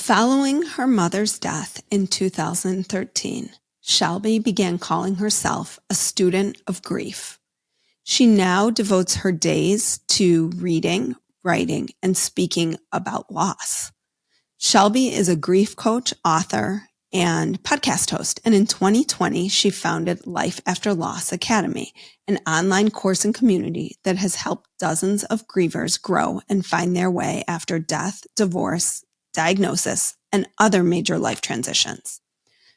Following her mother's death in 2013, Shelby began calling herself a student of grief. She now devotes her days to reading, writing, and speaking about loss. Shelby is a grief coach, author, and podcast host. And in 2020, she founded Life After Loss Academy, an online course and community that has helped dozens of grievers grow and find their way after death, divorce, diagnosis, and other major life transitions.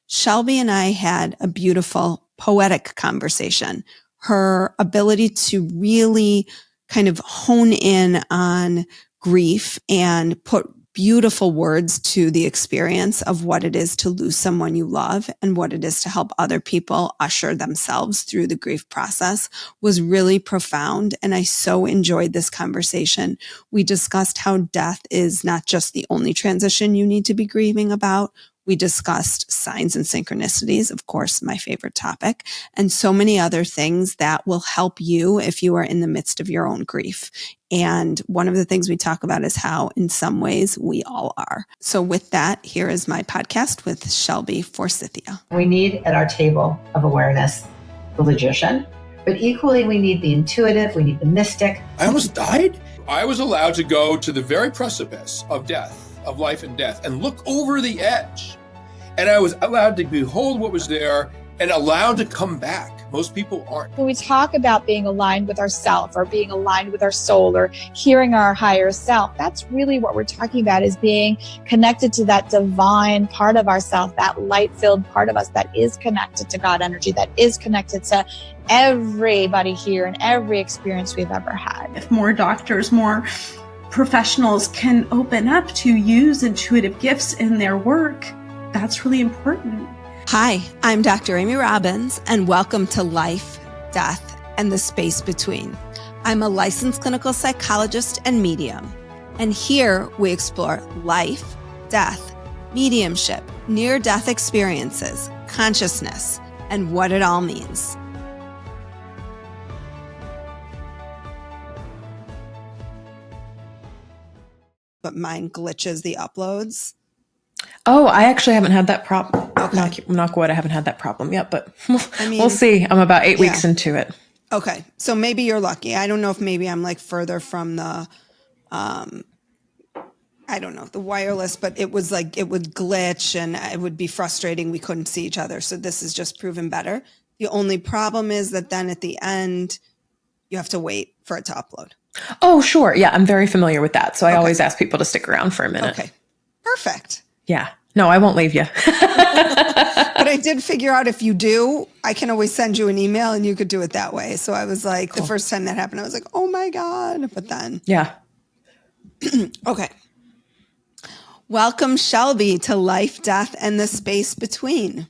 Shelby and I had a beautiful, poetic conversation. Her ability to really kind of hone in on grief and put beautiful words to the experience of what it is to lose someone you love and what it is to help other people usher themselves through the grief process was really profound. And I so enjoyed this conversation. We discussed how death is not just the only transition you need to be grieving about. We discussed signs and synchronicities, of course, my favorite topic, and so many other things that will help you if you are in the midst of your own grief. And one of the things we talk about is how, in some ways, we all are. So with that, here is my podcast with Shelby Forsythia. We need at our table of awareness the logician, but equally we need the intuitive, we need the mystic. I almost died. I was allowed to go to the very precipice of death, of life and death, and look over the edge. And I was allowed to behold what was there and allowed to come back. Most people aren't. When we talk about being aligned with ourself or being aligned with our soul or hearing our higher self, that's really what we're talking about, is being connected to that divine part of ourself, that light-filled part of us that is connected to God energy, that is connected to everybody here and every experience we've ever had. If more doctors, more professionals can open up to use intuitive gifts in their work, that's really important. Hi, I'm Dr. Amy Robbins, and welcome to Life, Death, and the Space Between. I'm a licensed clinical psychologist and medium, and here we explore life, death, mediumship, near-death experiences, consciousness, and what it all means. But mine glitches the uploads. Oh, I actually haven't had that problem. Okay. Knock wood, I haven't had that problem yet, but we'll see. I'm about 8 weeks into it. Okay. So maybe you're lucky. I don't know if maybe I'm like further from the, I don't know, the wireless, but it was like, it would glitch and it would be frustrating. We couldn't see each other. So this is just proven better. The only problem is that then at the end, you have to wait for it to upload. Oh, sure. Yeah, I'm very familiar with that. So I always ask people to stick around for a minute. Okay. Perfect. Yeah. No, I won't leave you. But I did figure out if you do, I can always send you an email and you could do it that way. So I was like, cool. The first time that happened, I was like, oh my God. But then. Yeah. Okay. Welcome, Shelby, to Life, Death, and the Space Between.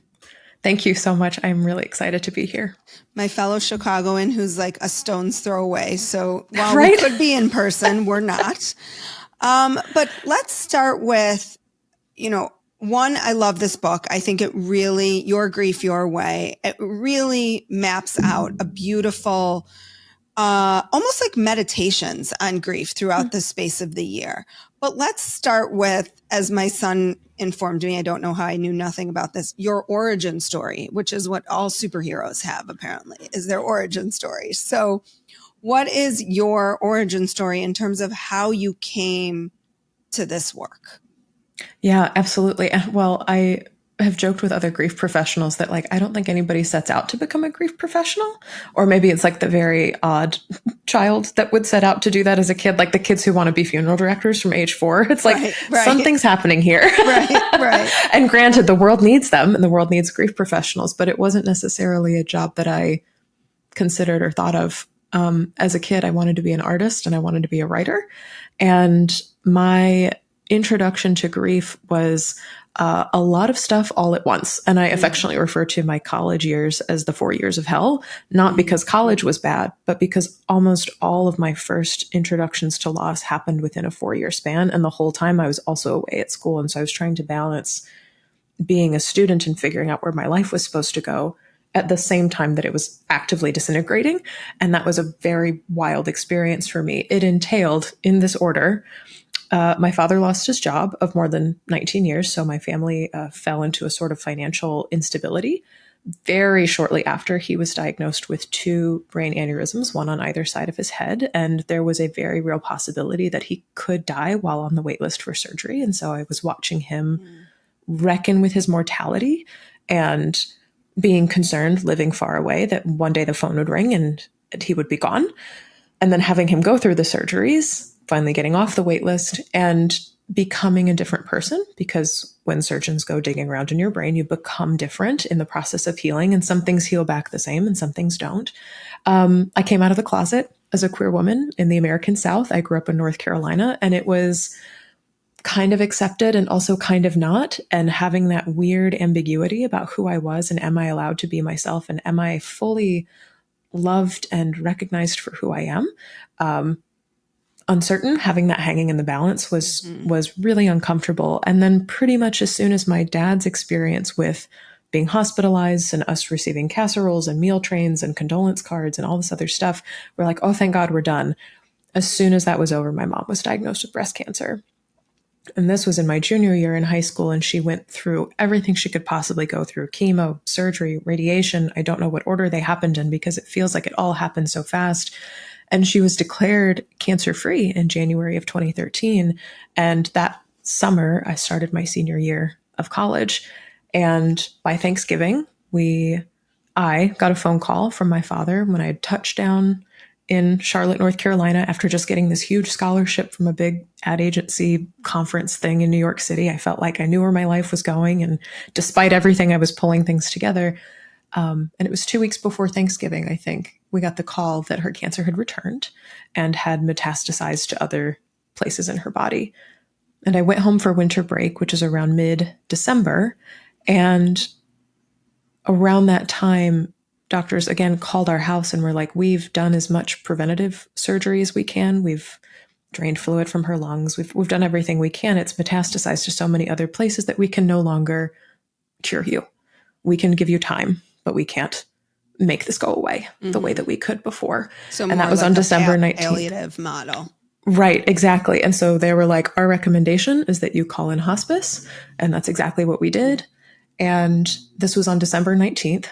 Thank you so much. I'm really excited to be here. My fellow Chicagoan who's like a stone's throw away. So while we could be in person, we're not. But let's start with, one, I love this book. I think it really, Your Grief, Your Way, it really maps out a beautiful, almost like meditations on grief throughout the space of the year. But let's start with, as my son informed me, I don't know how I knew nothing about this, your origin story, which is what all superheroes have apparently, is their origin story. So what is your origin story in terms of how you came to this work? Yeah, absolutely. Well, I have joked with other grief professionals that I don't think anybody sets out to become a grief professional, or maybe it's like the very odd child that would set out to do that as a kid, like the kids who want to be funeral directors from age 4. It's like something's happening here. Right. And granted, the world needs them and the world needs grief professionals, but it wasn't necessarily a job that I considered or thought of. As a kid, I wanted to be an artist and I wanted to be a writer. And my introduction to grief was a lot of stuff all at once. And I affectionately refer to my college years as the 4 years of hell, not because college was bad, but because almost all of my first introductions to loss happened within a 4-year span. And the whole time I was also away at school. And so I was trying to balance being a student and figuring out where my life was supposed to go at the same time that it was actively disintegrating. And that was a very wild experience for me. It entailed, in this order, my father lost his job of more than 19 years. So my family fell into a sort of financial instability. Very shortly after, he was diagnosed with 2 brain aneurysms, one on either side of his head. And there was a very real possibility that he could die while on the wait list for surgery. And so I was watching him reckon with his mortality and being concerned, living far away, that one day the phone would ring and he would be gone. And then having him go through the surgeries, finally getting off the wait list and becoming a different person, because when surgeons go digging around in your brain, you become different in the process of healing, and some things heal back the same and some things don't. I came out of the closet as a queer woman in the American South. I grew up in North Carolina, and it was kind of accepted and also kind of not, and having that weird ambiguity about who I was and am I allowed to be myself and am I fully loved and recognized for who I am. Uncertain, having that hanging in the balance was really uncomfortable. And then pretty much as soon as my dad's experience with being hospitalized and us receiving casseroles and meal trains and condolence cards and all this other stuff, we're like, oh, thank God we're done. As soon as that was over, my mom was diagnosed with breast cancer. And this was in my junior year in high school. And she went through everything she could possibly go through: chemo, surgery, radiation. I don't know what order they happened in because it feels like it all happened so fast. And she was declared cancer-free in January of 2013. And that summer, I started my senior year of college. And by Thanksgiving, I got a phone call from my father when I had touched down in Charlotte, North Carolina, after just getting this huge scholarship from a big ad agency conference thing in New York City. I felt like I knew where my life was going. And despite everything, I was pulling things together. And it was 2 weeks before Thanksgiving, I think, we got the call that her cancer had returned and had metastasized to other places in her body. And I went home for winter break, which is around mid-December. And around that time, doctors again called our house and were like, we've done as much preventative surgery as we can. We've drained fluid from her lungs. We've done everything we can. It's metastasized to so many other places that we can no longer cure you. We can give you time, but we can't make this go away the way that we could before. So and that was like on December 19th. Palliative model. Right, exactly. And so they were like, our recommendation is that you call in hospice. And that's exactly what we did. And this was on December 19th.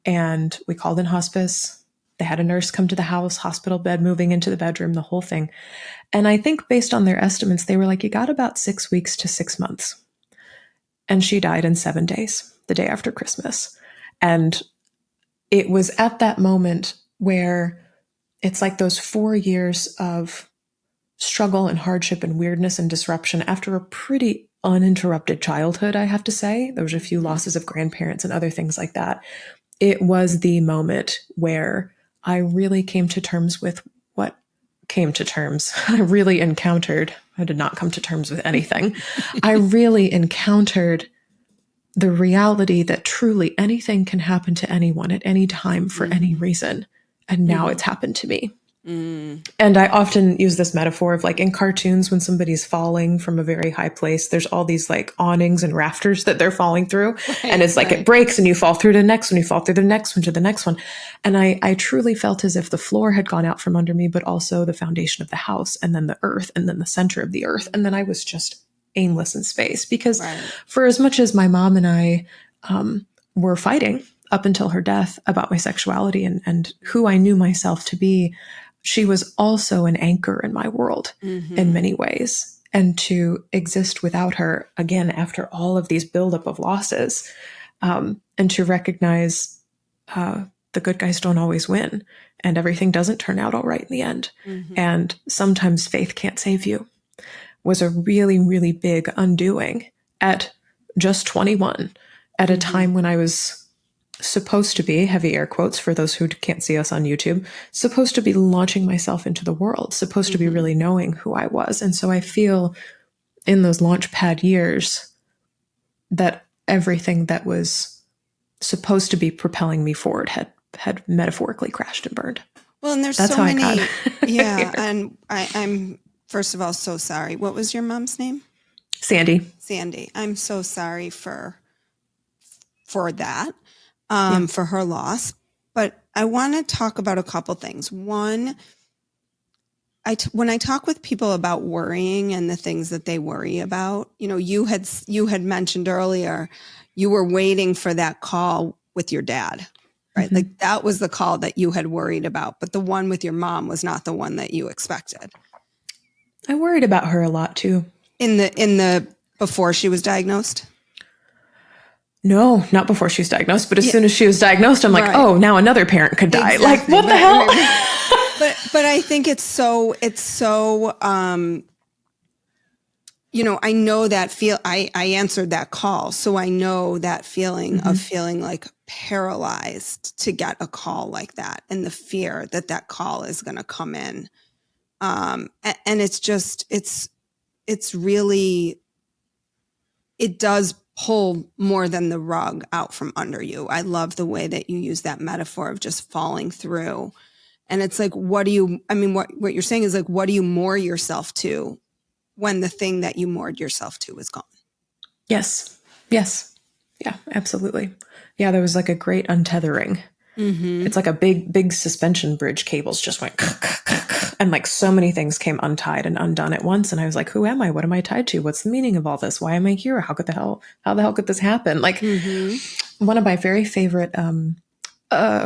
And we called in hospice. They had a nurse come to the house, hospital bed, moving into the bedroom, the whole thing. And I think based on their estimates, they were like, you got about 6 weeks to 6 months. And she died in 7 days, the day after Christmas. And it was at that moment where it's like those 4 years of struggle and hardship and weirdness and disruption after a pretty uninterrupted childhood, I have to say. There was a few losses of grandparents and other things like that. It was the moment where I really came to terms with what came to terms. I really encountered, I did not come to terms with anything. I really encountered the reality that truly anything can happen to anyone at any time for any reason. And now it's happened to me. And I often use this metaphor of like in cartoons, when somebody's falling from a very high place, there's all these like awnings and rafters that they're falling through. Right, and it's like it breaks and you fall through the next one, you fall through the next one to the next one. And I truly felt as if the floor had gone out from under me, but also the foundation of the house, and then the earth, and then the center of the earth. And then I was just aimless in space, because for as much as my mom and I were fighting up until her death about my sexuality and who I knew myself to be, she was also an anchor in my world in many ways. And to exist without her, again, after all of these buildup of losses, and to recognize the good guys don't always win, and everything doesn't turn out all right in the end. And sometimes faith can't save you, was a really, really big undoing at just 21, at a time when I was supposed to be, heavy air quotes for those who can't see us on YouTube, supposed to be launching myself into the world, supposed to be really knowing who I was. And so I feel in those launch pad years that everything that was supposed to be propelling me forward had metaphorically crashed and burned. Well, and there's That's so how many. I got Yeah. here. And I'm, first of all, so sorry. What was your mom's name? Sandy. Sandy. I'm so sorry for that. For her loss. But I want to talk about a couple things. One, when I talk with people about worrying and the things that they worry about, you had mentioned earlier, you were waiting for that call with your dad, right? Mm-hmm. Like that was the call that you had worried about, but the one with your mom was not the one that you expected. I worried about her a lot too. In the before she was diagnosed? No, not before she was diagnosed, but as soon as she was diagnosed, I'm like, oh, now another parent could die. Exactly. Like, what the hell? But I think it's so, I know that I answered that call. So I know that feeling of feeling like paralyzed to get a call like that and the fear that call is going to come in. And it's just, it's really, it does pull more than the rug out from under you. I love the way that you use that metaphor of just falling through. And it's like, what you're saying is like, what do you moor yourself to when the thing that you moored yourself to is gone? Yes. Yeah, absolutely. Yeah, there was like a great untethering. Mm-hmm. It's like a big suspension bridge cables just went and like so many things came untied and undone at once. And I was like, who am I? What am I tied to? What's the meaning of all this? Why am I here? How the hell could this happen? Like one of my very favorite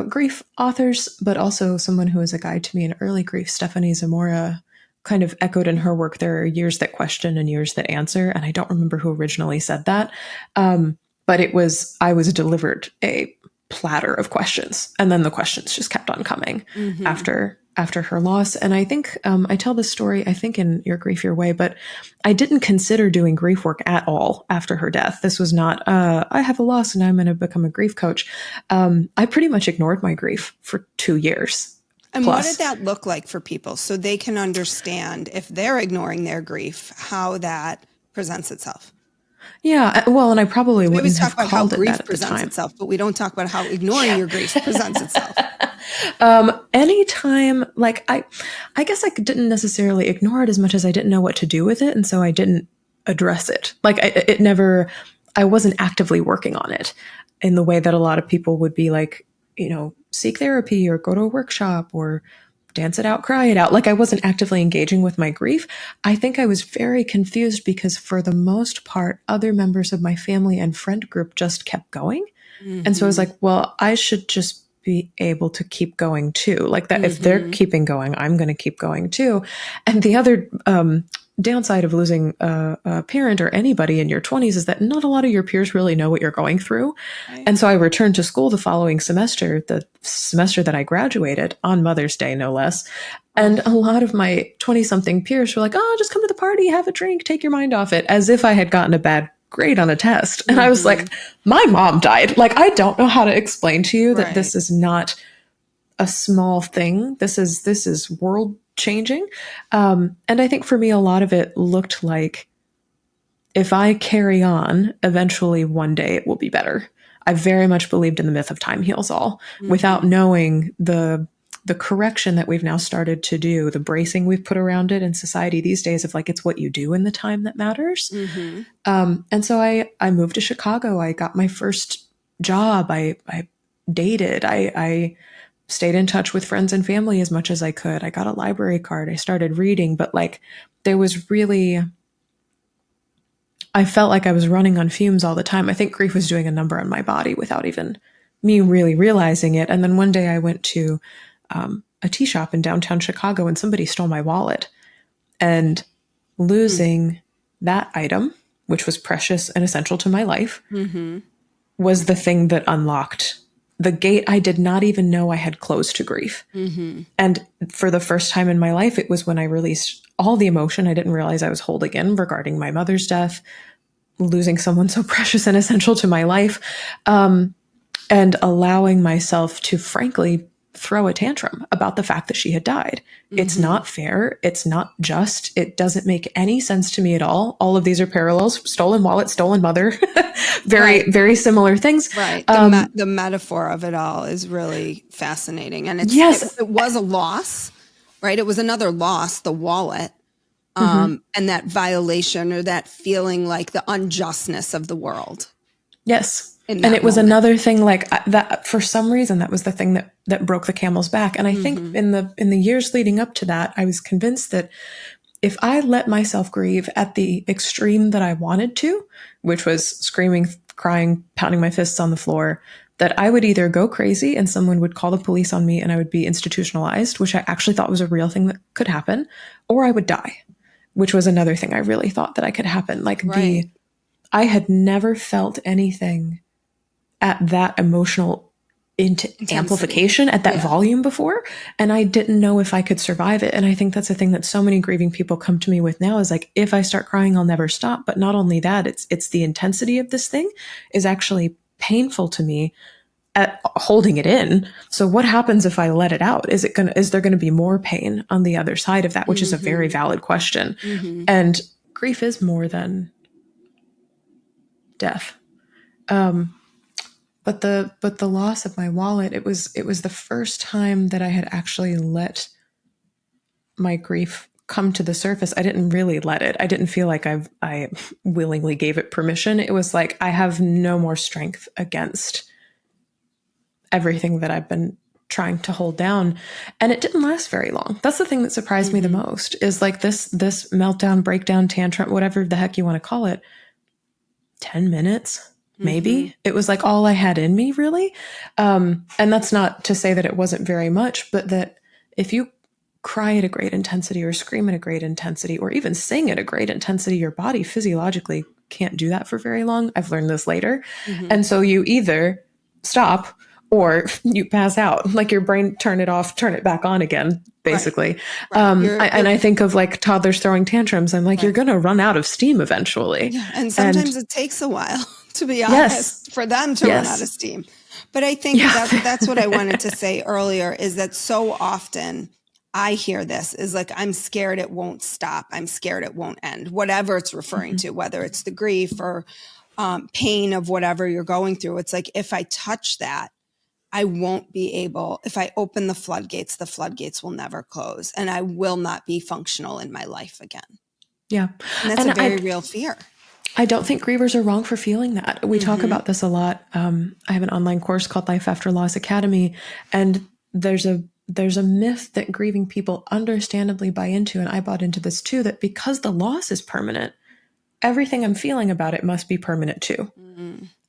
grief authors, but also someone who was a guide to me in early grief, Stephanie Zamora, kind of echoed in her work, there are years that question and years that answer. And I don't remember who originally said that. But I was delivered a platter of questions. And then the questions just kept on coming after her loss. And I think I tell this story, I think in Your Grief, Your Way, but I didn't consider doing grief work at all after her death. This was not, I have a loss and I'm going to become a grief coach. I pretty much ignored my grief for 2 years. And what did that look like for people so they can understand if they're ignoring their grief, how that presents itself? Yeah, well, and I probably wouldn't talk have about how called it grief that at the presents time. itself, but we don't talk about how ignoring your grief presents itself. Anytime, like I guess I didn't necessarily ignore it as much as I didn't know what to do with it, and so I didn't address it. Like I wasn't actively working on it in the way that a lot of people would be like, seek therapy or go to a workshop or dance it out, cry it out. Like I wasn't actively engaging with my grief. I think I was very confused because for the most part, other members of my family and friend group just kept going. Mm-hmm. And so I was like, well, I should just be able to keep going too. Like that, if they're keeping going, I'm going to keep going too. And the other downside of losing a parent or anybody in your 20s is that not a lot of your peers really know what you're going through. Right. And so I returned to school the following semester, the semester that I graduated, on Mother's Day, no less. And a lot of my 20-something peers were like, oh, just come to the party, have a drink, take your mind off it, as if I had gotten a bad grade on a test. And I was like, my mom died. Like, I don't know how to explain to you that this is not a small thing. This is world changing. And I think for me, a lot of it looked like if I carry on, eventually one day it will be better. I very much believed in the myth of time heals all without knowing the correction that we've now started to do, the bracing we've put around it in society these days of like, it's what you do in the time that matters. And so I moved to Chicago. I got my first job. I dated. I stayed in touch with friends and family as much as I could. I got a library card. I started reading, but like there was really, I felt like I was running on fumes all the time. I think grief was doing a number on my body without even me really realizing it. And then one day I went to a tea shop in downtown Chicago and somebody stole my wallet, and losing that item, which was precious and essential to my life, was the thing that unlocked the gate I did not even know I had closed to grief. And for the first time in my life, it was when I released all the emotion I didn't realize I was holding in regarding my mother's death, losing someone so precious and essential to my life, and allowing myself to frankly throw a tantrum about the fact that she had died. It's not fair. It's not just. It doesn't make any sense to me at all. All of these are parallels. Stolen wallet, stolen mother. Very similar things. Right. The metaphor of it all is really fascinating. And it was a loss, right? It was another loss, the wallet, and that violation or that feeling like the unjustness of the world. Yes. in And that it was moment. another thing like that, for some reason, that was the thing that broke the camel's back. And I think in the years leading up to that, I was convinced that if I let myself grieve at the extreme that I wanted to, which was screaming, crying, pounding my fists on the floor, that I would either go crazy and someone would call the police on me and I would be institutionalized, which I actually thought was a real thing that could happen, or I would die, which was another thing I really thought that I could happen. Like Right. I had never felt anything at that emotional Intensity. amplification at that Yeah. volume before. And I didn't know if I could survive it. And I think that's a thing that so many grieving people come to me with now is like, if I start crying, I'll never stop. But not only that, it's the intensity of this thing is actually painful to me at holding it in. So what happens if I let it out? Is there going to be more pain on the other side of that, which is a very valid question. And grief is more than death. But the loss of my wallet, it was the first time that I had actually let my grief come to the surface. I didn't really let it. I didn't feel like I willingly gave it permission. It was like, I have no more strength against everything that I've been trying to hold down. And it didn't last very long. That's the thing that surprised me the most is like this meltdown, breakdown, tantrum, whatever the heck you want to call it, 10 minutes. Maybe it was like all I had in me, really. And that's not to say that it wasn't very much, but that if you cry at a great intensity or scream at a great intensity or even sing at a great intensity, your body physiologically can't do that for very long. I've learned this later. And so you either stop or you pass out, like your brain turn it off, turn it back on again, basically. Right. And I think of like toddlers throwing tantrums. I'm like, you're going to run out of steam eventually. Yeah. And sometimes it takes a while, to be honest, for them to run out of steam. But I think that's what I wanted to say earlier is that so often I hear this is like, I'm scared it won't stop. I'm scared it won't end, whatever it's referring to, whether it's the grief or pain of whatever you're going through. It's like, if I touch that, I won't be able, if I open the floodgates will never close and I will not be functional in my life again. Yeah. And that's a very real fear. I don't think grievers are wrong for feeling that. We talk about this a lot. I have an online course called Life After Loss Academy, and there's a myth that grieving people understandably buy into, and I bought into this too, that because the loss is permanent, everything I'm feeling about it must be permanent too.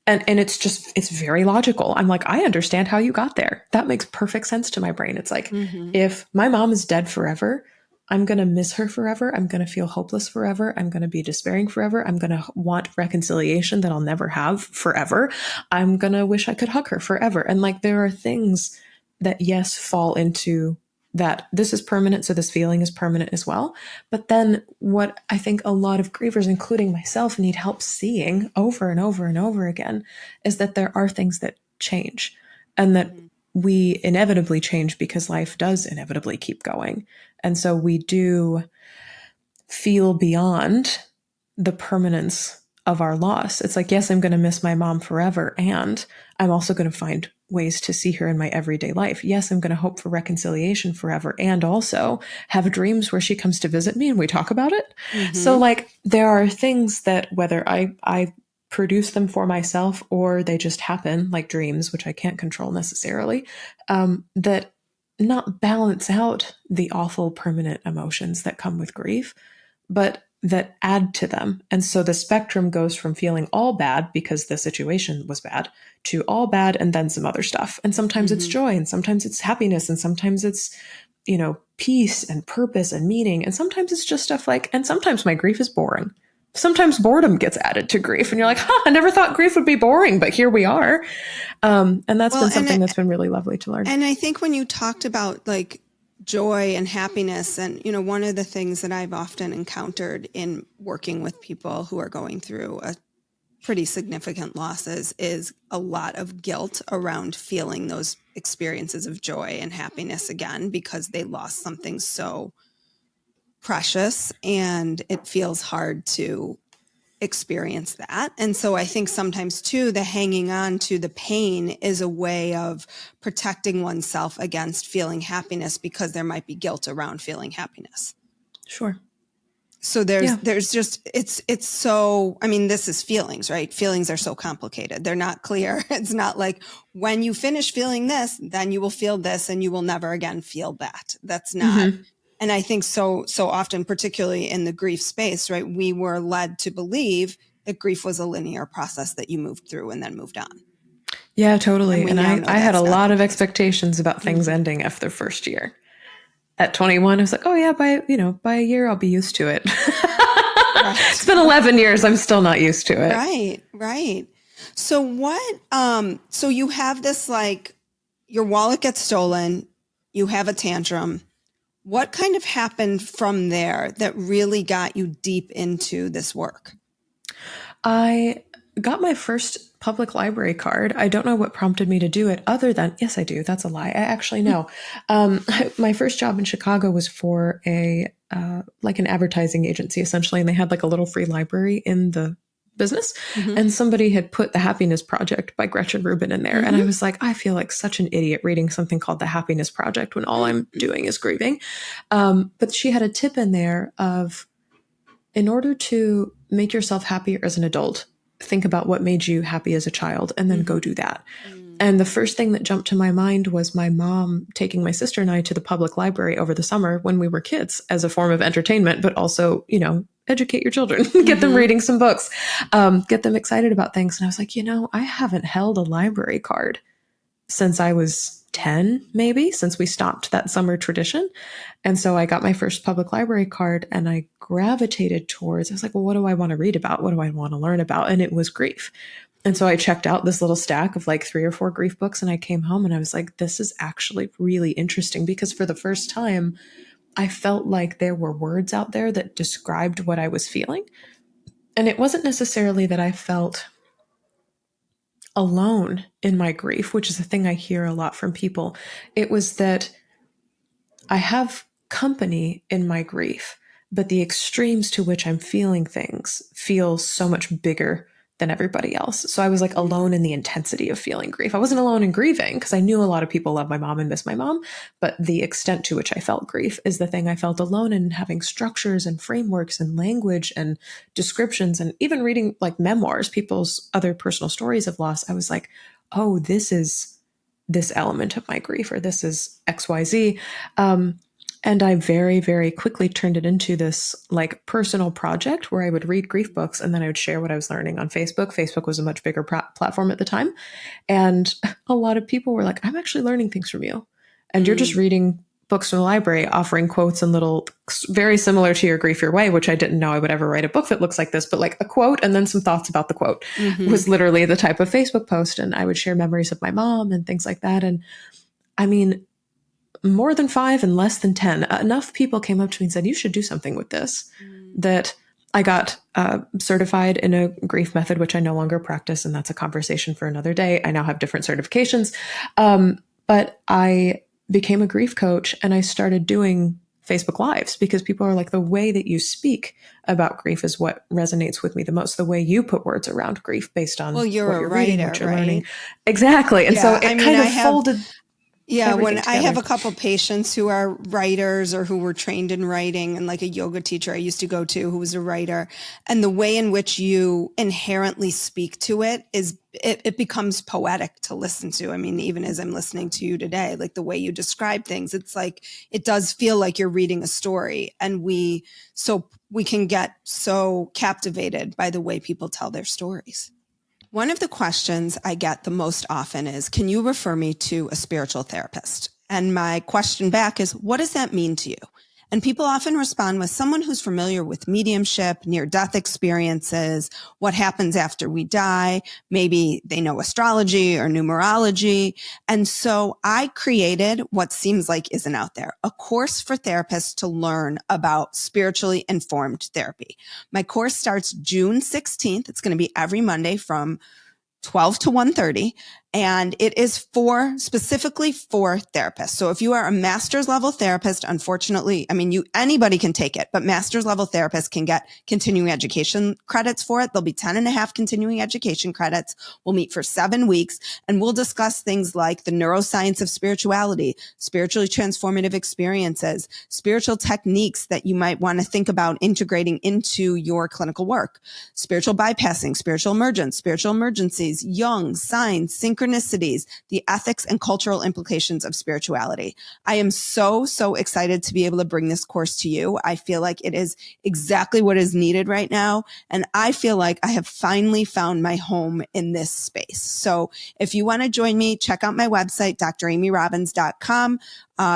And it's very logical. I'm like, I understand how you got there. That makes perfect sense to my brain. It's like, if my mom is dead forever, I'm going to miss her forever. I'm going to feel hopeless forever. I'm going to be despairing forever. I'm going to want reconciliation that I'll never have forever. I'm going to wish I could hug her forever. And like, there are things that, yes, fall into that. This is permanent. So this feeling is permanent as well. But then what I think a lot of grievers, including myself, need help seeing over and over and over again is that there are things that change and that we inevitably change because life does inevitably keep going. And so we do feel beyond the permanence of our loss. It's like, yes, I'm going to miss my mom forever. And I'm also going to find ways to see her in my everyday life. Yes, I'm going to hope for reconciliation forever and also have dreams where she comes to visit me and we talk about it. So like there are things that whether I produce them for myself or they just happen, like dreams, which I can't control necessarily, that not balance out the awful permanent emotions that come with grief, but that add to them. And so the spectrum goes from feeling all bad because the situation was bad to all bad and then some other stuff. And sometimes it's joy and sometimes it's happiness and sometimes it's, peace and purpose and meaning. And sometimes it's just stuff like, and sometimes my grief is boring. Sometimes boredom gets added to grief and you're like, I never thought grief would be boring, but here we are. And that's been something that's been really lovely to learn. And I think when you talked about like joy and happiness, and, one of the things that I've often encountered in working with people who are going through a pretty significant losses is a lot of guilt around feeling those experiences of joy and happiness again, because they lost something so precious and it feels hard to experience that. And so I think sometimes too, the hanging on to the pain is a way of protecting oneself against feeling happiness because there might be guilt around feeling happiness. Sure. So there's just, it's so, I mean, this is feelings, right? Feelings are so complicated. They're not clear. It's not like when you finish feeling this, then you will feel this and you will never again feel that. That's not. And I think so often, particularly in the grief space, right? We were led to believe that grief was a linear process that you moved through and then moved on. Yeah, totally. And I had a lot of case. expectations about things ending after the first year. At 21, I was like, oh yeah, by a year, I'll be used to it. Right. It's been 11 years. I'm still not used to it. Right. So so you have this, like, your wallet gets stolen, you have a tantrum. What kind of happened from there that really got you deep into this work? I got my first public library card. I don't know what prompted me to do it other than, yes, I do. That's a lie. I actually know. My first job in Chicago was for like an advertising agency, essentially. And they had like a little free library in the business. And somebody had put The Happiness Project by Gretchen Rubin in there. And I was like, I feel like such an idiot reading something called The Happiness Project when all I'm doing is grieving. But she had a tip in there of, in order to make yourself happier as an adult, think about what made you happy as a child and then go do that. And the first thing that jumped to my mind was my mom taking my sister and I to the public library over the summer when we were kids as a form of entertainment, but also, educate your children, get them reading some books, get them excited about things. And I was like, I haven't held a library card since I was 10, maybe, since we stopped that summer tradition. And so I got my first public library card and I gravitated towards, I was like, well, what do I want to read about? What do I want to learn about? And it was grief. And so I checked out this little stack of like 3 or 4 grief books and I came home and I was like, this is actually really interesting, because for the first time, I felt like there were words out there that described what I was feeling. And it wasn't necessarily that I felt alone in my grief, which is a thing I hear a lot from people. It was that I have company in my grief, but the extremes to which I'm feeling things feel so much bigger than everybody else. So I was like alone in the intensity of feeling grief. I wasn't alone in grieving because I knew a lot of people love my mom and miss my mom, but the extent to which I felt grief is the thing I felt alone in, having structures and frameworks and language and descriptions, and even reading like memoirs, people's other personal stories of loss. I was like, oh, this is this element of my grief, or this is XYZ. And I very, very quickly turned it into this like personal project where I would read grief books and then I would share what I was learning on Facebook. Facebook was a much bigger platform at the time. And a lot of people were like, I'm actually learning things from you. And you're just reading books from the library, offering quotes and little, very similar to Your Grief Your Way, which I didn't know I would ever write a book that looks like this, but like a quote and then some thoughts about the quote was literally the type of Facebook post. And I would share memories of my mom and things like that. And I mean, more than 5 and less than 10, enough people came up to me and said, you should do something with this, that I got certified in a grief method, which I no longer practice. And that's a conversation for another day. I now have different certifications. But I became a grief coach and I started doing Facebook Lives because people are like, the way that you speak about grief is what resonates with me the most. The way you put words around grief based on what you're writer, reading, what you're right? learning. Exactly. And so it folded. Yeah, when I have a couple patients who are writers or who were trained in writing, and like a yoga teacher I used to go to who was a writer, and the way in which you inherently speak to it is it becomes poetic to listen to. I mean, even as I'm listening to you today, like the way you describe things, it's like it does feel like you're reading a story, and we can get so captivated by the way people tell their stories. One of the questions I get the most often is, can you refer me to a spiritual therapist? And my question back is, what does that mean to you? And people often respond with someone who's familiar with mediumship, near-death experiences, what happens after we die. Maybe they know astrology or numerology. And so I created what seems like isn't out there, a course for therapists to learn about spiritually informed therapy. My course starts June 16th. It's going to be every Monday from 12 to 1:30. And it is specifically for therapists. So if you are a master's level therapist, unfortunately, anybody can take it, but master's level therapists can get continuing education credits for it. There'll be 10.5 continuing education credits. We'll meet for 7 weeks and we'll discuss things like the neuroscience of spirituality, spiritually transformative experiences, spiritual techniques that you might want to think about integrating into your clinical work, spiritual bypassing, spiritual emergence, spiritual emergencies, Jung, signs, synchronicities, the ethics and cultural implications of spirituality. I am so excited to be able to bring this course to you. I feel like it is exactly what is needed right now. And I feel like I have finally found my home in this space. So if you want to join me, check out my website, dramyrobbins.com.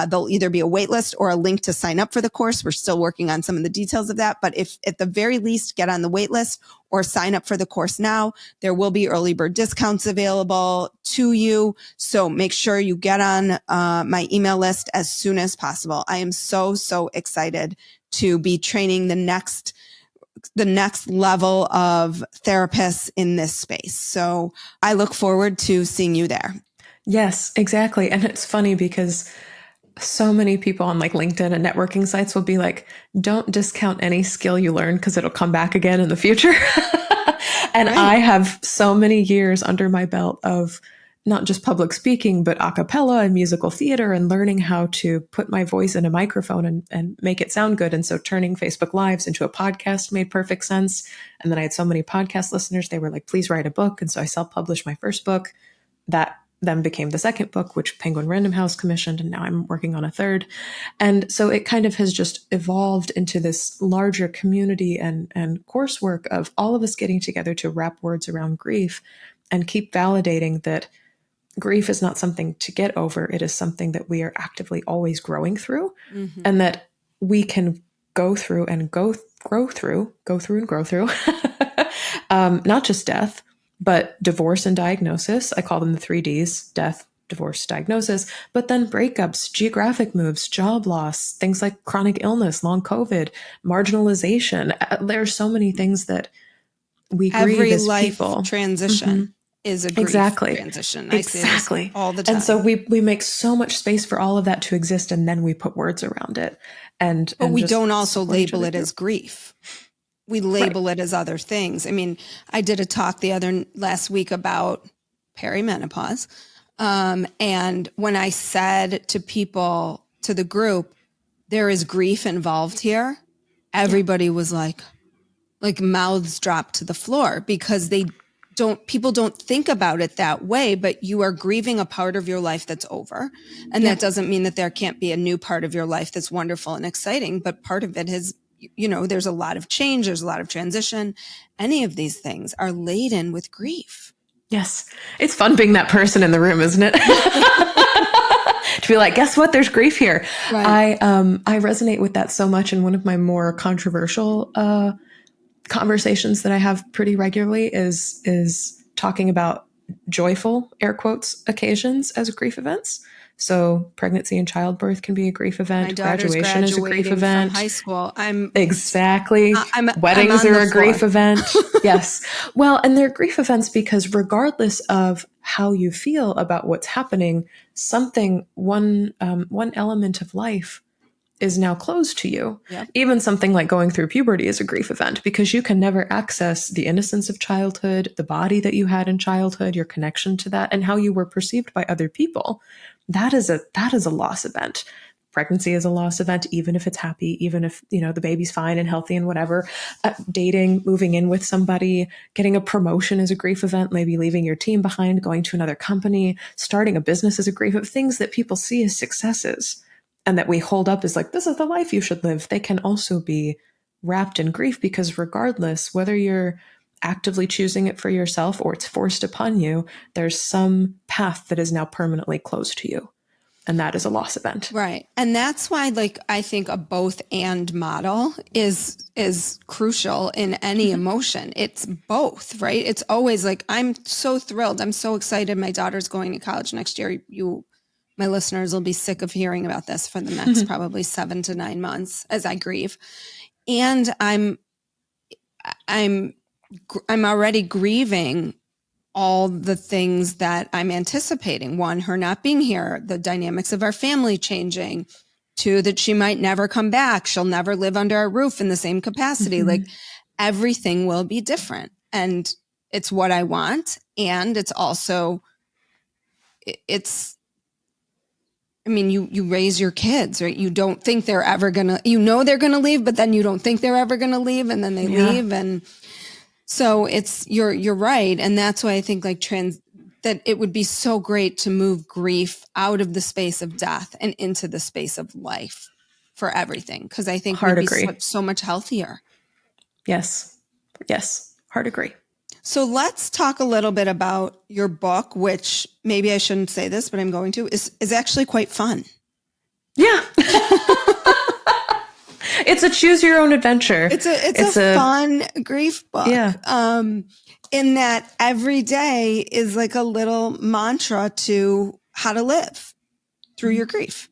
There'll either be a waitlist or a link to sign up for the course. We're still working on some of the details of that, but if at the very least get on the waitlist or sign up for the course now, there will be early bird discounts available to you. So make sure you get on my email list as soon as possible. I am so excited to be training the next level of therapists in this space. So I look forward to seeing you there. Yes, exactly. And it's funny because so many people on like LinkedIn and networking sites will be like, don't discount any skill you learn because it'll come back again in the future. And Right. I have so many years under my belt of not just public speaking, but a cappella and musical theater and learning how to put my voice in a microphone and make it sound good. And so turning Facebook Lives into a podcast made perfect sense. And then I had so many podcast listeners, they were like, please write a book. And so I self-published my first book. That then became the second book, which Penguin Random House commissioned, and now I'm working on a third. And so it kind of has just evolved into this larger community and coursework of all of us getting together to wrap words around grief and keep validating that grief is not something to get over. It is something that we are actively always growing through, and that we can go through and grow through, not just death, but divorce and diagnosis. I call them the 3Ds: death, divorce, diagnosis, but then breakups, geographic moves, job loss, things like chronic illness, long COVID, marginalization. There are so many things that we grieve Every as life people. transition is a grief transition. I say this all the time. And so we make so much space for all of that to exist, and then we put words around it. But we don't also label it as grief. We label it as other things. I mean, I did a talk last week about perimenopause. And when I said to people, to the group, there is grief involved here, everybody was like mouths dropped to the floor, because people don't think about it that way, but you are grieving a part of your life that's over. And that doesn't mean that there can't be a new part of your life that's wonderful and exciting, but part of it is, there's a lot of change, there's a lot of transition. Any of these things are laden with grief. Yes. It's fun being that person in the room, isn't it? To be like, guess what? There's grief here. Right. I resonate with that so much. And one of my more controversial conversations that I have pretty regularly is talking about joyful, air quotes, occasions as grief events. So pregnancy and childbirth can be a grief event. My daughter's Graduation is a grief event. From high school. Weddings are a grief event. Yes. Well, and they're grief events because regardless of how you feel about what's happening, one element of life is now closed to you. Yep. Even something like going through puberty is a grief event, because you can never access the innocence of childhood, the body that you had in childhood, your connection to that, and how you were perceived by other people. That is a loss event. Pregnancy is a loss event, even if it's happy, even if, the baby's fine and healthy and whatever. Dating, moving in with somebody, getting a promotion is a grief event, maybe leaving your team behind, going to another company, starting a business is a grief event. Things that people see as successes and that we hold up as like, this is the life you should live. They can also be wrapped in grief, because regardless, whether you're actively choosing it for yourself or it's forced upon you, there's some path that is now permanently closed to you. And that is a loss event. Right. And that's why, I think a both and model is crucial in any emotion. It's both, right? It's always like, I'm so thrilled. I'm so excited. My daughter's going to college next year. My listeners will be sick of hearing about this for the next probably 7 to 9 months as I grieve. And I'm already grieving all the things that I'm anticipating. One, her not being here, the dynamics of our family changing. Two, that she might never come back. She'll never live under our roof in the same capacity. Mm-hmm. Like everything will be different. And it's what I want. And it's also, I mean, you raise your kids, right? You don't think they're ever going to, they're going to leave, but then you don't think they're ever going to leave. And then they leave. And so you're right. And that's why I think that it would be so great to move grief out of the space of death and into the space of life for everything. Cause I think we'd be so much healthier. Yes. Hard agree. So let's talk a little bit about your book, which maybe I shouldn't say this, but I'm going to, is actually quite fun. Yeah. It's a choose your own adventure. It's a fun grief book. Yeah. In that every day is like a little mantra to how to live through your grief.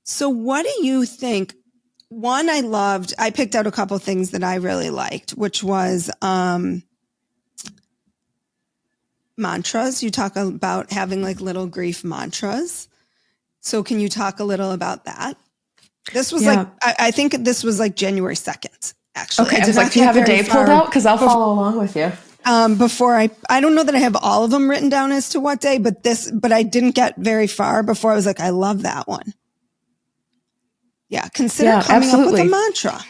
So what do you think? One, I picked out a couple things that I really liked, which was, mantras. You talk about having like little grief mantras. So can you talk a little about that? This was I think this was like January 2nd, actually. Okay. I was like, do you have a day pulled out? Cause I'll follow along with you. Before I don't know that I have all of them written down as to what day, but I didn't get very far before I was like, I love that one. Yeah. Consider coming up with a mantra.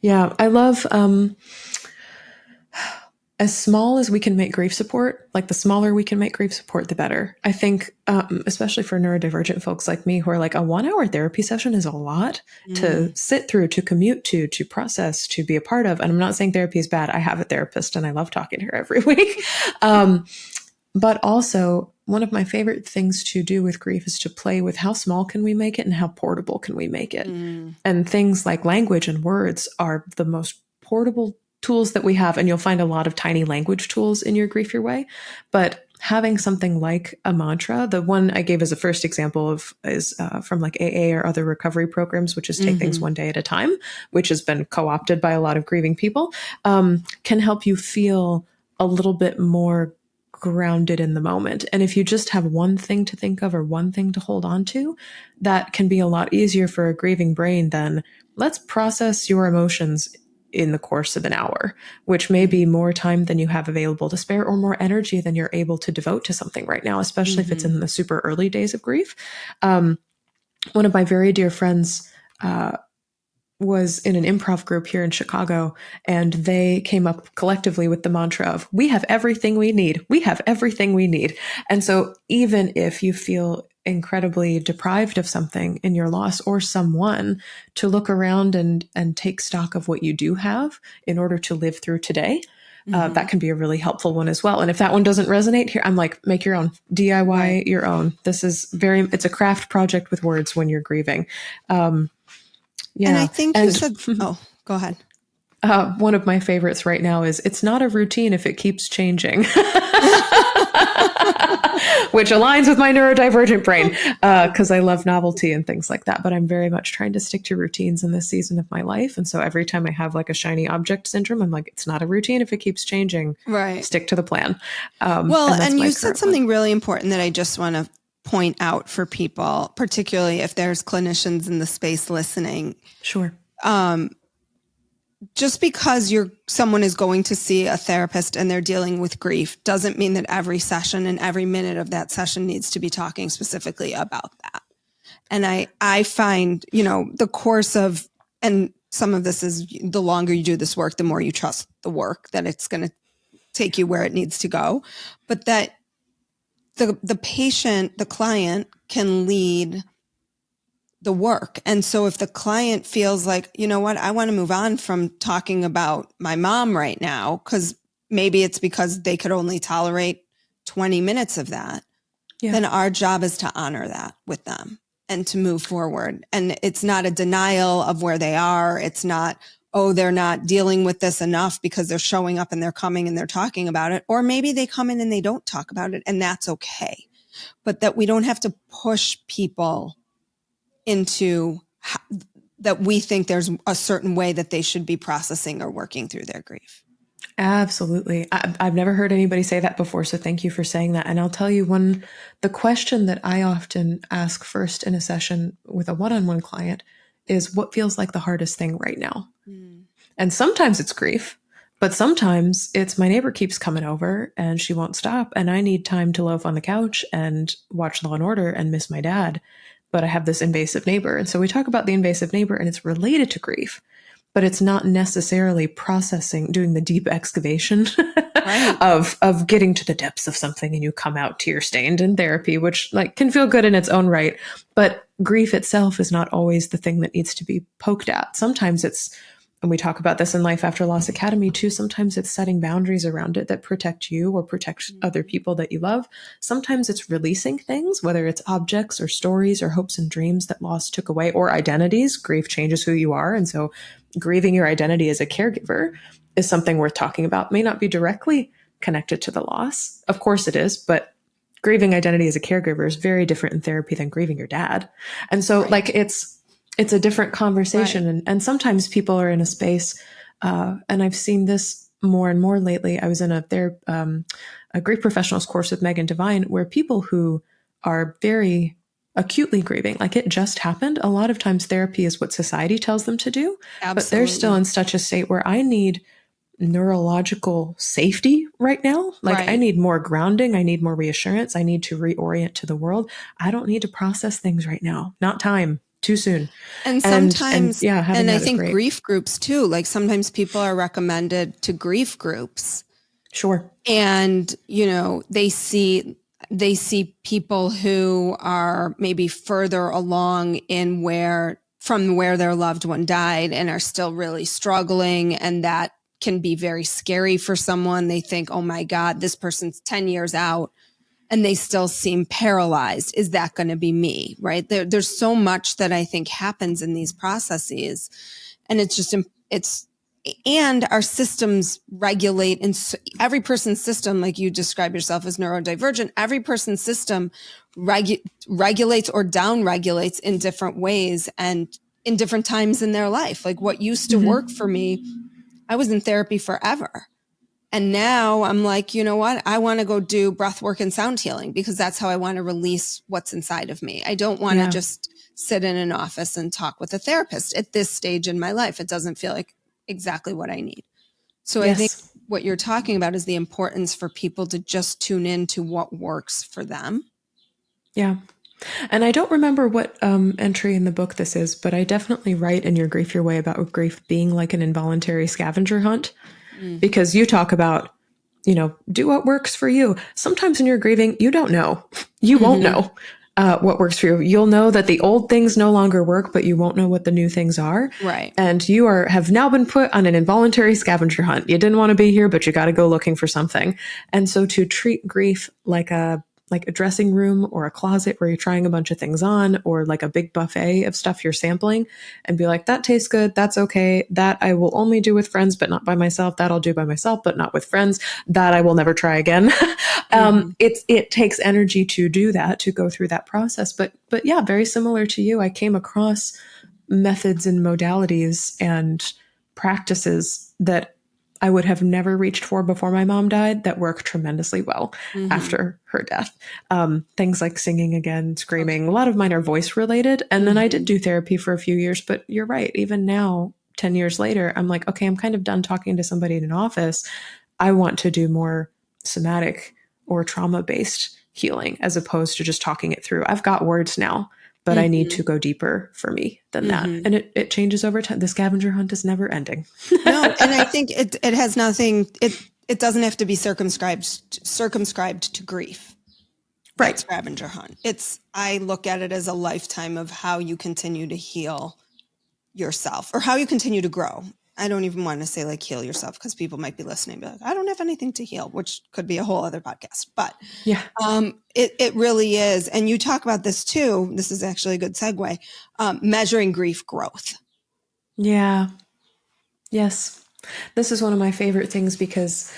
Yeah. I love, as small as we can make grief support, like the smaller we can make grief support, the better. I think, especially for neurodivergent folks like me who are like, a 1 hour therapy session is a lot to sit through, to commute to process, to be a part of. And I'm not saying therapy is bad. I have a therapist and I love talking to her every week. But also one of my favorite things to do with grief is to play with how small can we make it and how portable can we make it? And things like language and words are the most portable tools that we have. And you'll find a lot of tiny language tools in your Grief Your Way. But having something like a mantra, the one I gave as a first example is from like AA or other recovery programs, which is take things one day at a time, which has been co-opted by a lot of grieving people, can help you feel a little bit more grounded in the moment. And if you just have one thing to think of or one thing to hold on to, that can be a lot easier for a grieving brain than let's process your emotions in the course of an hour, which may be more time than you have available to spare or more energy than you're able to devote to something right now, especially if it's in the super early days of grief. One of my very dear friends was in an improv group here in Chicago, and they came up collectively with the mantra of, we have everything we need. We have everything we need. And so even if you feel incredibly deprived of something in your loss or someone, to look around and take stock of what you do have in order to live through today, that can be a really helpful one as well. And if that one doesn't resonate here, I'm like, make your own, DIY your own. This is it's a craft project with words when you're grieving. Yeah. And I think you said, go ahead. One of my favorites right now is, it's not a routine if it keeps changing, which aligns with my neurodivergent brain, because I love novelty and things like that. But I'm very much trying to stick to routines in this season of my life. And so every time I have like a shiny object syndrome, I'm like, it's not a routine if it keeps changing. Right. Stick to the plan. And you said something really important that I just want to point out for people, particularly if there's clinicians in the space listening. Sure. Just because someone is going to see a therapist and they're dealing with grief doesn't mean that every session and every minute of that session needs to be talking specifically about that. And I find, the course of, and some of this is the longer you do this work, the more you trust the work, that it's going to take you where it needs to go, but that the patient, the client can lead the work. And so if the client feels like, you know what, I want to move on from talking about my mom right now, because maybe it's because they could only tolerate 20 minutes of that, then our job is to honor that with them and to move forward. And it's not a denial of where they are. It's not, they're not dealing with this enough because they're showing up and they're coming and they're talking about it. Or maybe they come in and they don't talk about it, and that's okay. But that we don't have to push people into that we think there's a certain way that they should be processing or working through their grief. Absolutely. I've never heard anybody say that before. So thank you for saying that. And I'll tell you the question that I often ask first in a session with a one-on-one client is, what feels like the hardest thing right now? And sometimes it's grief, but sometimes it's my neighbor keeps coming over and she won't stop. And I need time to loaf on the couch and watch Law and Order and miss my dad. But I have this invasive neighbor. And so we talk about the invasive neighbor, and it's related to grief, but it's not necessarily processing, doing the deep excavation Right. of getting to the depths of something, and you come out tear-stained in therapy, which like can feel good in its own right. But grief itself is not always the thing that needs to be poked at. Sometimes it's, and we talk about this in Life After Loss Academy too, sometimes it's setting boundaries around it that protect you or protect other people that you love. Sometimes it's releasing things, whether it's objects or stories or hopes and dreams that loss took away, or identities. Grief changes who you are. And so grieving your identity as a caregiver is something worth talking about. May not be directly connected to the loss. Of course it is, but grieving identity as a caregiver is very different in therapy than grieving your dad. And so like it's a different conversation. Right. And sometimes people are in a space, and I've seen this more and more lately. I was in a grief professionals course with Megan Devine, where people who are very acutely grieving, like it just happened. A lot of times therapy is what society tells them to do, but they're still in such a state where I need neurological safety right now. Like I need more grounding. I need more reassurance. I need to reorient to the world. I don't need to process things right now. Not time. Too soon. And sometimes, and I think great. grief groups too, like sometimes people are recommended to grief groups. Sure. And, they see people who are maybe further along from where their loved one died and are still really struggling. And that can be very scary for someone. They think, oh my God, this person's 10 years out and they still seem paralyzed. Is that going to be me? Right. There's so much that I think happens in these processes, and and our systems regulate, and every person's system, like you describe yourself as neurodivergent, every person's system regulates or down-regulates in different ways and in different times in their life. Like what used to work for me, I was in therapy forever. And now I'm like, you know what? I want to go do breath work and sound healing because that's how I want to release what's inside of me. I don't want to just sit in an office and talk with a therapist at this stage in my life. It doesn't feel like exactly what I need. So I think what you're talking about is the importance for people to just tune in to what works for them. Yeah. And I don't remember what entry in the book this is, but I definitely write in Your Grief Your Way about grief being like an involuntary scavenger hunt, because you talk about, do what works for you. Sometimes when you're grieving, you don't know. You won't know what works for you. You'll know that the old things no longer work, but you won't know what the new things are. Right. And you have now been put on an involuntary scavenger hunt. You didn't want to be here, but you got to go looking for something. And so to treat grief like a dressing room or a closet where you're trying a bunch of things on, or like a big buffet of stuff you're sampling, and be like, that tastes good. That's okay. That I will only do with friends, but not by myself. That I'll do by myself, but not with friends. That I will never try again. It takes energy to do that, to go through that process. But yeah, very similar to you, I came across methods and modalities and practices that I would have never reached for before my mom died that work tremendously well after her death. Things like singing again, screaming. A lot of mine are voice related. And then I did do therapy for a few years, but you're right. Even now, 10 years later, I'm like, okay, I'm kind of done talking to somebody in an office. I want to do more somatic or trauma-based healing as opposed to just talking it through. I've got words now, but I need to go deeper for me than that. And it changes over time. The scavenger hunt is never ending. No, and I think it has nothing, it doesn't have to be circumscribed to grief. Right. Scavenger hunt. I look at it as a lifetime of how you continue to heal yourself or how you continue to grow. I don't even want to say like heal yourself because people might be listening and be like, I don't have anything to heal, which could be a whole other podcast. But it really is. And you talk about this too. This is actually a good segue. Measuring grief growth. Yeah. Yes. This is one of my favorite things because,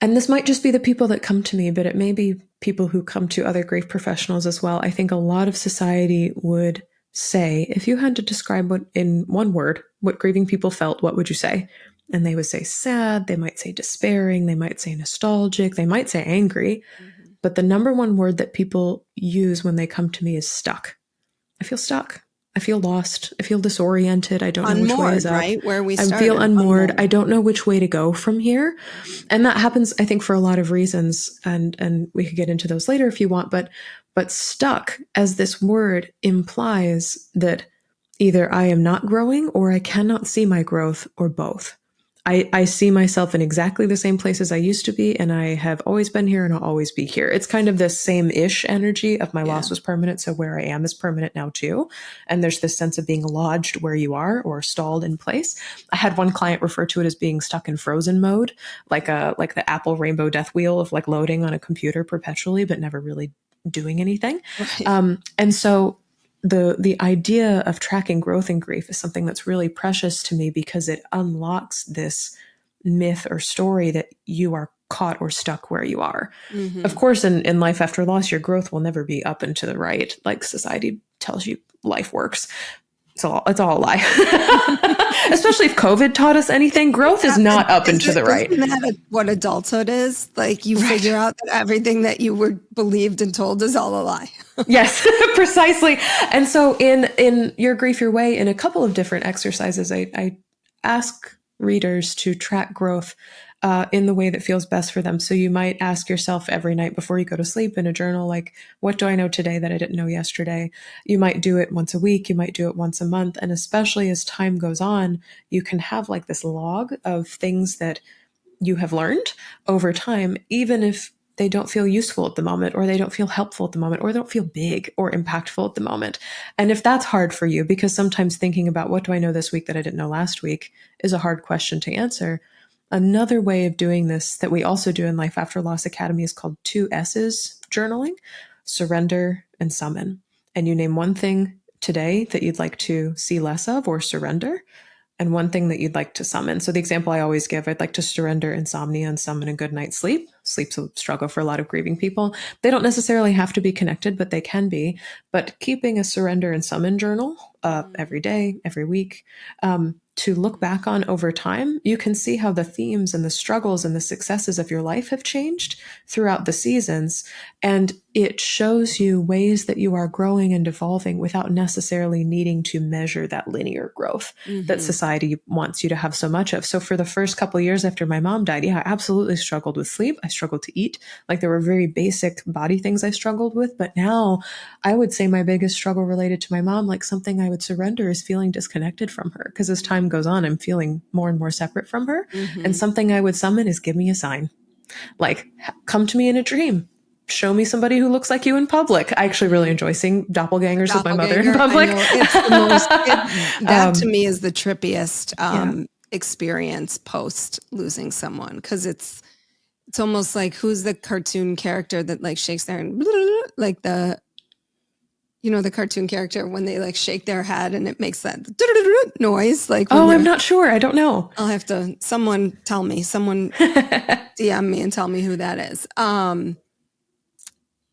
and this might just be the people that come to me, but it may be people who come to other grief professionals as well. I think a lot of society would say, if you had to describe in one word what grieving people felt, what would you say? And they would say sad, they might say despairing, they might say nostalgic, they might say angry. But the number one word that people use when they come to me is stuck. I feel stuck. I feel lost. I feel disoriented. I don't know which way is up. Right? Where we I started. feel unmoored. I don't know which way to go from here. And that happens, I think, for a lot of reasons. And we could get into those later if you want. But stuck as this word implies that either I am not growing or I cannot see my growth, or both. I see myself in exactly the same place as I used to be, and I have always been here and I'll always be here. It's kind of this same-ish energy of my loss was permanent, so where I am is permanent now too. And there's this sense of being lodged where you are or stalled in place. I had one client refer to it as being stuck in frozen mode, like the Apple Rainbow Death Wheel of like loading on a computer perpetually, but never really doing anything. Right. And so the idea of tracking growth in grief is something that's really precious to me because it unlocks this myth or story that you are caught or stuck where you are. Mm-hmm. Of course, in life after loss, your growth will never be up and to the right, like society tells you life works. It's all a lie. Especially if COVID taught us anything, growth is not up and to the right. Isn't that what adulthood is? Like you figure out that everything that you were believed and told is all a lie. Yes, precisely. And so in Your Grief Your Way, in a couple of different exercises, I ask readers to track growth in the way that feels best for them. So you might ask yourself every night before you go to sleep in a journal, like, what do I know today that I didn't know yesterday? You might do it once a week. You might do it once a month. And especially as time goes on, you can have like this log of things that you have learned over time, even if they don't feel useful at the moment, or they don't feel helpful at the moment, or they don't feel big or impactful at the moment. And if that's hard for you, because sometimes thinking about what do I know this week that I didn't know last week is a hard question to answer. Another way of doing this that we also do in Life After Loss Academy is called 2 S's journaling: surrender and summon. And you name one thing today that you'd like to see less of or surrender, and one thing that you'd like to summon. So the example I always give, I'd like to surrender insomnia and summon a good night's sleep. Sleep's a struggle for a lot of grieving people. They don't necessarily have to be connected, but they can be. But keeping a surrender and summon journal every day, every week, to look back on over time, you can see how the themes and the struggles and the successes of your life have changed throughout the seasons. And it shows you ways that you are growing and evolving without necessarily needing to measure that linear growth that society wants you to have so much of. So for the first couple of years after my mom died, I absolutely struggled with sleep. I struggled to eat. Like there were very basic body things I struggled with. But now I would say my biggest struggle related to my mom, like something I would surrender, is feeling disconnected from her. Because as time goes on, I'm feeling more and more separate from her. And something I would summon is give me a sign. Like, come to me in a dream. Show me somebody who looks like you in public. I actually really enjoy seeing doppelgangers with my mother in public. It's the most, that to me is the trippiest experience post losing someone. Because it's almost like, who's the cartoon character that like shakes their and like the cartoon character when they like shake their head and it makes that noise. Like, I'm not sure. I don't know. I'll have to, someone tell me, someone DM me and tell me who that is.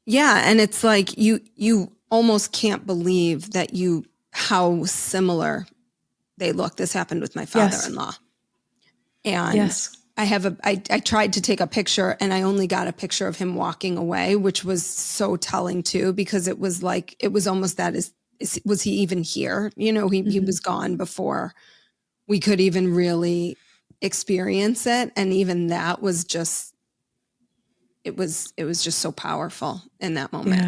Yeah. And it's like, you almost can't believe that how similar they look. This happened with my father-in-law. And I tried to take a picture and I only got a picture of him walking away, which was so telling too, because it was like, it was almost that was he even here? He was gone before we could even really experience it. And even that was just, it was just so powerful in that moment.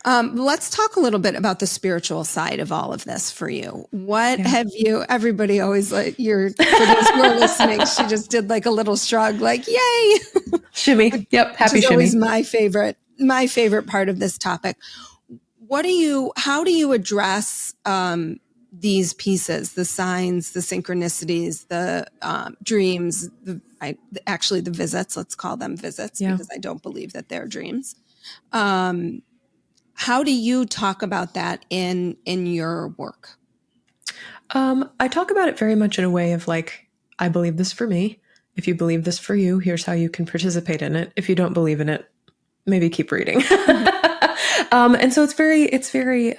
Yeah. Let's talk a little bit about the spiritual side of all of this for you. What have you, everybody always like, for those who are listening, she just did like a little shrug, like, yay. Shimmy. Yep. Happy shimmy. Always my favorite part of this topic. How do you address, these pieces, the signs, the synchronicities, the dreams, the visits, let's call them visits because I don't believe that they're dreams. How do you talk about that in your work? I talk about it very much in a way of like, I believe this for me. If you believe this for you, here's how you can participate in it. If you don't believe in it, maybe keep reading. And so it's very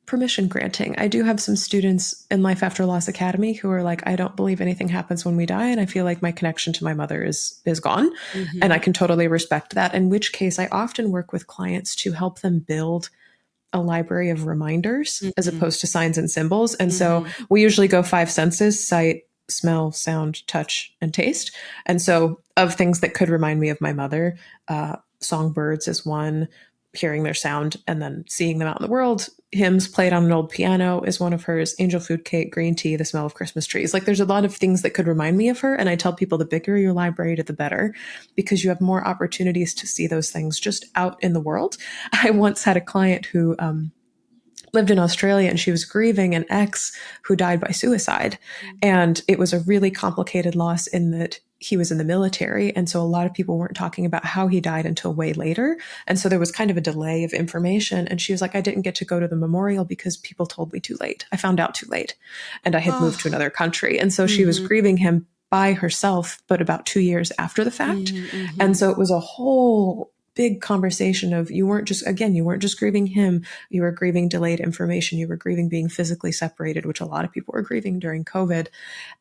permission granting. I do have some students in Life After Loss Academy who are like, I don't believe anything happens when we die. And I feel like my connection to my mother is gone. Mm-hmm. And I can totally respect that. In which case I often work with clients to help them build a library of reminders as opposed to signs and symbols. And so we usually go 5 senses: sight, smell, sound, touch, and taste. And so of things that could remind me of my mother, songbirds is one, hearing their sound and then seeing them out in the world. Hymns played on an old piano is one of hers. Angel food cake, green tea, the smell of Christmas trees. Like there's a lot of things that could remind me of her. And I tell people the bigger your library, the better, because you have more opportunities to see those things just out in the world. I once had a client who lived in Australia, and she was grieving an ex who died by suicide. And it was a really complicated loss in that he was in the military. And so a lot of people weren't talking about how he died until way later. And so there was kind of a delay of information. And she was like, I didn't get to go to the memorial because people told me too late. I found out too late. And I had moved to another country. And so she was grieving him by herself, but about 2 years after the fact. And so it was a whole big conversation of you weren't just grieving him, you were grieving delayed information, you were grieving being physically separated, which a lot of people were grieving during COVID,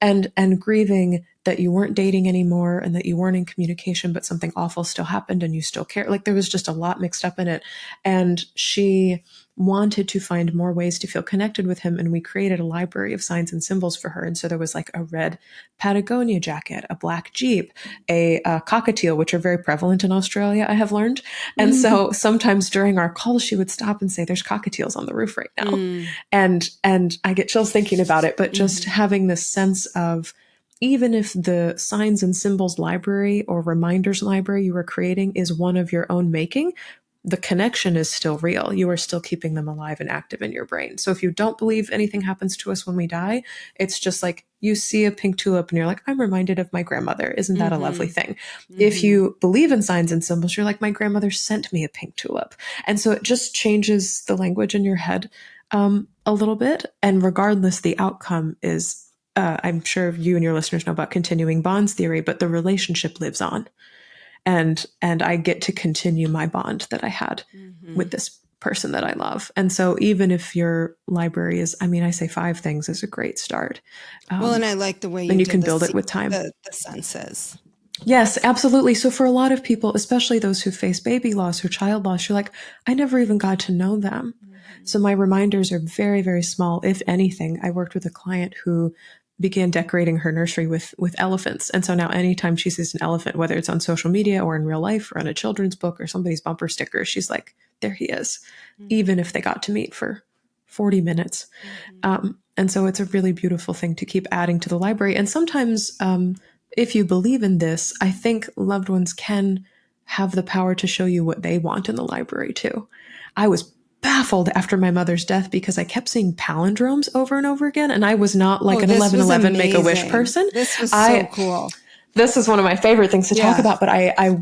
and grieving that you weren't dating anymore and that you weren't in communication, but something awful still happened and you still care. Like there was just a lot mixed up in it. And she wanted to find more ways to feel connected with him. And we created a library of signs and symbols for her. And so there was like a red Patagonia jacket, a black Jeep, a cockatiel, which are very prevalent in Australia, I have learned. And so sometimes during our calls, she would stop and say, there's cockatiels on the roof right now. And I get chills thinking about it, but just having this sense of, even if the signs and symbols library or reminders library you are creating is one of your own making, the connection is still real. You are still keeping them alive and active in your brain. So if you don't believe anything happens to us when we die, it's just like you see a pink tulip and you're like, I'm reminded of my grandmother. Isn't that a lovely thing? If you believe in signs and symbols, you're like, my grandmother sent me a pink tulip. And so it just changes the language in your head a little bit. And regardless, the outcome is, I'm sure you and your listeners know about continuing bonds theory, but the relationship lives on. And I get to continue my bond that I had with this person that I love. And so even if your library is, I say 5 things is a great start. Well, and I like the way you can build it with time. The senses. Yes, absolutely. So for a lot of people, especially those who face baby loss or child loss, you're like, I never even got to know them. So my reminders are very, very small. If anything, I worked with a client who began decorating her nursery with elephants. And so now anytime she sees an elephant, whether it's on social media or in real life or on a children's book or somebody's bumper sticker, she's like, there he is, even if they got to meet for 40 minutes. And so it's a really beautiful thing to keep adding to the library. And sometimes if you believe in this, I think loved ones can have the power to show you what they want in the library too. I was baffled after my mother's death because I kept seeing palindromes over and over again. And I was not like an 1111 Make-A-Wish person. This was so cool. This is one of my favorite things to talk about. But I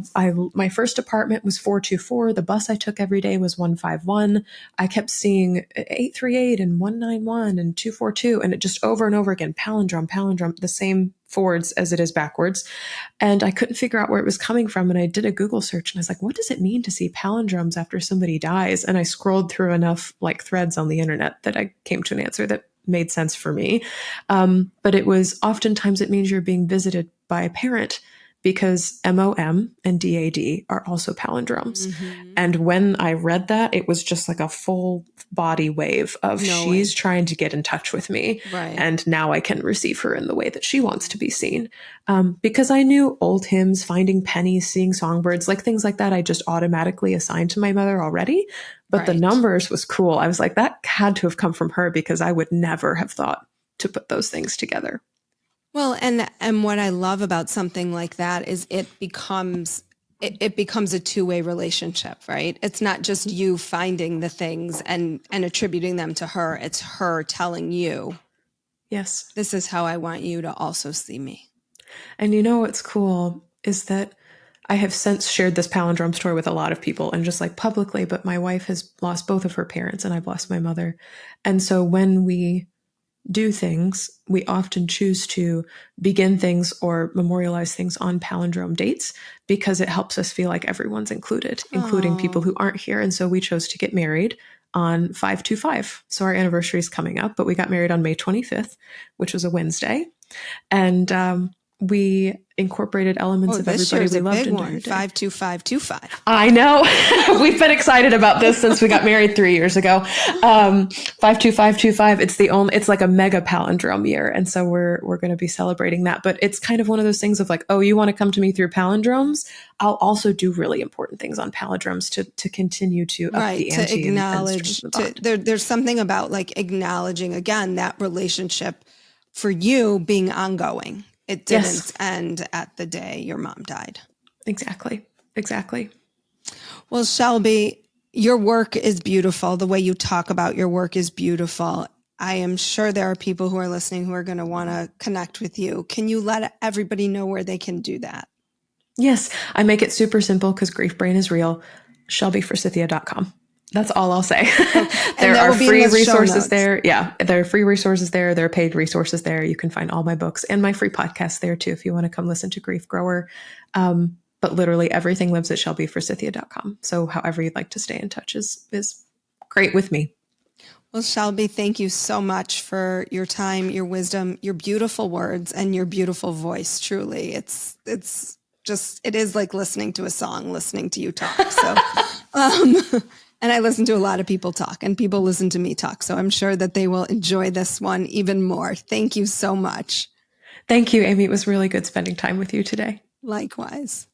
my first apartment was 424. The bus I took every day was 151. I kept seeing 838 and 191 and 242. And it just over and over again, palindrome, the same forwards as it is backwards. And I couldn't figure out where it was coming from. And I did a Google search and I was like, what does it mean to see palindromes after somebody dies? And I scrolled through enough like threads on the internet that I came to an answer that made sense for me. But it was oftentimes it means you're being visited by a parent because MOM and DAD are also palindromes. And when I read that, it was just like a full body wave of she's trying to get in touch with me. Right. And now I can receive her in the way that she wants to be seen. Because I knew old hymns, finding pennies, seeing songbirds, like things like that, I just automatically assigned to my mother already. But the numbers was cool. I was like, that had to have come from her because I would never have thought to put those things together. Well, and what I love about something like that is it becomes a two-way relationship, right? It's not just you finding the things and attributing them to her. It's her telling you, yes, this is how I want you to also see me. And you know what's cool is that I have since shared this palindrome story with a lot of people and just like publicly, but my wife has lost both of her parents and I've lost my mother. And so when we do things, we often choose to begin things or memorialize things on palindrome dates because it helps us feel like everyone's included, including people who aren't here. And so we chose to get married on 5/25. So our anniversary is coming up, but we got married on May 25th, which was a Wednesday. And we incorporated elements of everybody we loved into her day. 52525. I know. We've been excited about this since we got married 3 years ago. 52525. It's like a mega palindrome year. And so we're going to be celebrating that. But it's kind of one of those things of like, oh, you want to come to me through palindromes? I'll also do really important things on palindromes to continue to up the ante. To acknowledge. There's something about like acknowledging again that relationship for you being ongoing. It didn't end at the day your mom died. Exactly. Well, Shelby, your work is beautiful. The way you talk about your work is beautiful. I am sure there are people who are listening who are going to want to connect with you. Can you let everybody know where they can do that? Yes. I make it super simple because Grief Brain is real. ShelbyForsythia.com. That's all I'll say. There are free resources there. Yeah, there are free resources there. There are paid resources there. You can find all my books and my free podcast there too if you want to come listen to Grief Grower. But literally everything lives at ShelbyForsythia.com. So however you'd like to stay in touch is great with me. Well, Shelby, thank you so much for your time, your wisdom, your beautiful words, and your beautiful voice. Truly, it is like listening to a song, listening to you talk. So, and I listen to a lot of people talk and people listen to me talk. So I'm sure that they will enjoy this one even more. Thank you so much. Thank you, Amy. It was really good spending time with you today. Likewise.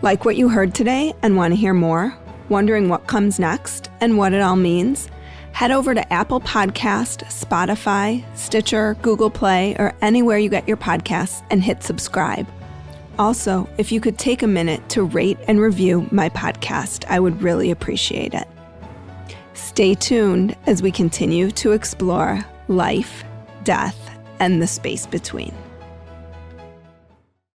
Like what you heard today and want to hear more? Wondering what comes next and what it all means? Head over to Apple Podcast, Spotify, Stitcher, Google Play, or anywhere you get your podcasts and hit subscribe. Also, if you could take a minute to rate and review my podcast, I would really appreciate it. Stay tuned as we continue to explore life, death, and the space between.